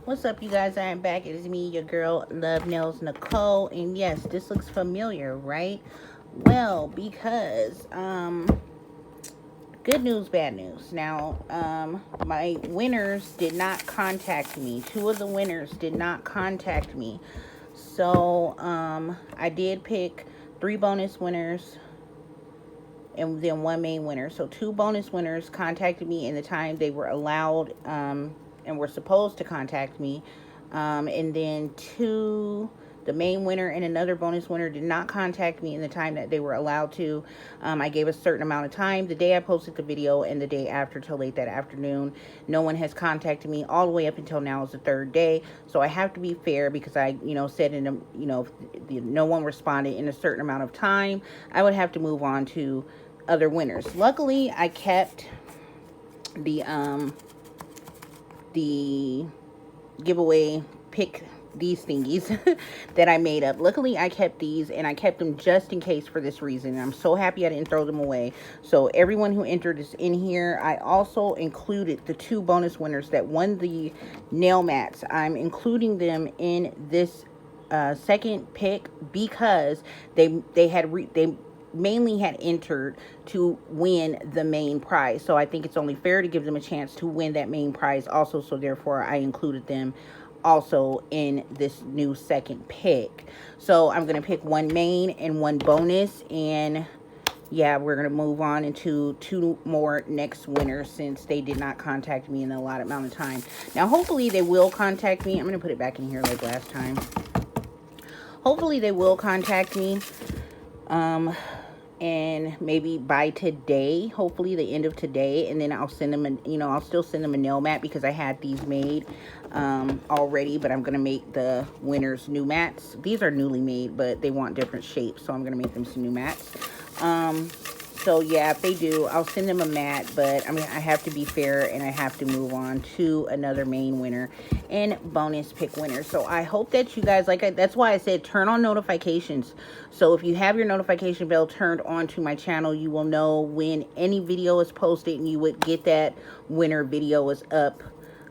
What's up, you guys? I am back. It is me, your girl, LuvNailsNicole. And yes, this looks familiar, right? Well, because, good news, bad news. Now, my winners did not contact me. Two of the winners did not contact me. So, I did pick 3 bonus winners and then 1 main winner. So 2 bonus winners contacted me in the time they were allowed and were supposed to contact me. And then 2, the main winner and another bonus winner, did not contact me in the time that they were allowed to. I gave a certain amount of time, the day I posted the video and the day after till late that afternoon. No one has contacted me all the way up until now is the 3rd day. So I have to be fair because I, said in a, if no one responded in a certain amount of time, I would have to move on to other winners. Luckily, I kept the giveaway pick these thingies that I made up. Luckily, I kept these, and I kept them just in case for this reason. I'm so happy I didn't throw them away. So everyone who entered is in here. I also included the 2 bonus winners that won the nail mats. I'm including them in this second pick because they mainly had entered to win the main prize. So I think it's only fair to give them a chance to win that main prize also. So therefore, I included them also in this new second pick. So I'm going to pick 1 main and 1 bonus. And yeah, we're going to move on into 2 more next winners since they did not contact me in a allotted amount of time. Now, hopefully they will contact me. I'm going to put it back in here like last time. Hopefully they will contact me. And maybe by today, hopefully the end of today, and then I'll send them I'll still send them a nail mat because I had these made already, but I'm gonna make the winners new mats. These are newly made, but they want different shapes, so I'm gonna make them some new mats. So yeah, if they do, I'll send them a mat, but I mean, I have to be fair and I have to move on to another main winner and bonus pick winner. So I hope that you guys, that's why I said turn on notifications. So if you have your notification bell turned on to my channel, you will know when any video is posted and you would get that winner video is up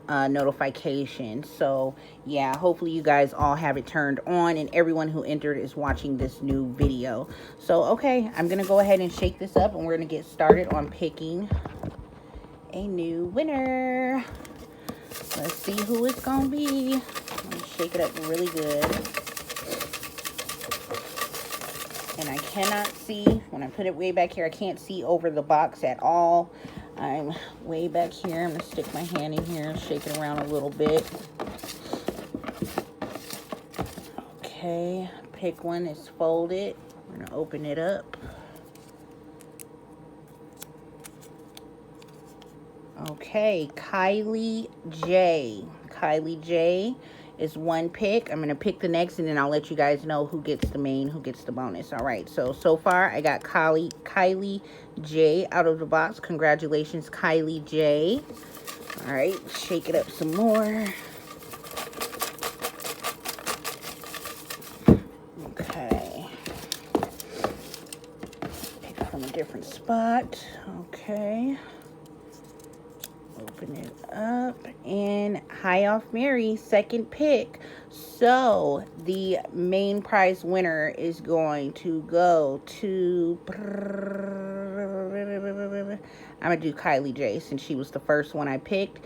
notification. So yeah, hopefully you guys all have it turned on and everyone who entered is watching this new video. So okay, I'm gonna go ahead and shake this up and we're gonna get started on picking a new winner. Let's see who it's gonna be. I'm gonna shake it up really good. And I cannot see, when I put it way back here, I can't see over the box at all. I'm way back here. I'm going to stick my hand in here and shake it around a little bit. Okay, pick one is folded. We're going to open it up. Okay, Kylie J. Kylie J is 1 pick. I'm going to pick the next, and then I'll let you guys know who gets the main, who gets the bonus. All right, so far I got Kylie J out of the box. Congratulations, Kylie J. All right, shake it up some more. Okay. Pick from a different spot. Okay. Open it up, and High Off Mary, 2nd pick. So the main prize winner is going to go to, I'm gonna do Kylie J since she was the first one I picked.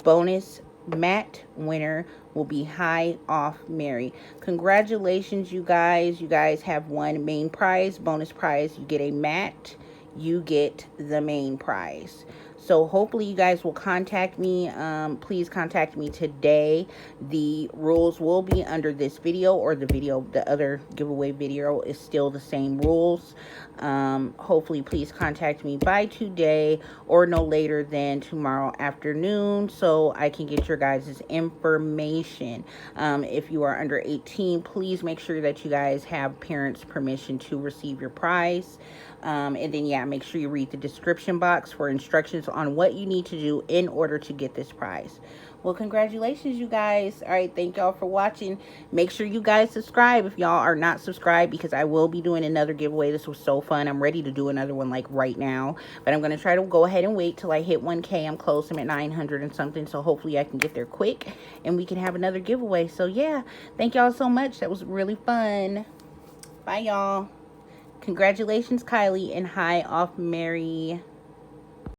Bonus mat winner will be High Off Mary. Congratulations, you guys. You guys have won main prize, bonus prize. You get a mat, you get the main prize. So hopefully you guys will contact me. Please contact me today. The rules will be under this video, or the other giveaway video is still the same rules. Hopefully please contact me by today or no later than tomorrow afternoon so I can get your guys' information. If you are under 18, please make sure that you guys have parents' permission to receive your prize. And then, yeah, make sure you read the description box for instructions on what you need to do in order to get this prize. Well, congratulations, you guys. All right, thank y'all for watching. Make sure you guys subscribe if y'all are not subscribed, because I will be doing another giveaway. This was so fun. I'm ready to do another one like right now, but I'm going to try to go ahead and wait till I hit 1K. I'm close. I'm at 900 and something, so hopefully I can get there quick and we can have another giveaway. So yeah, thank y'all so much. That was really fun. Bye, y'all. Congratulations, Kylie, and hi off Mary.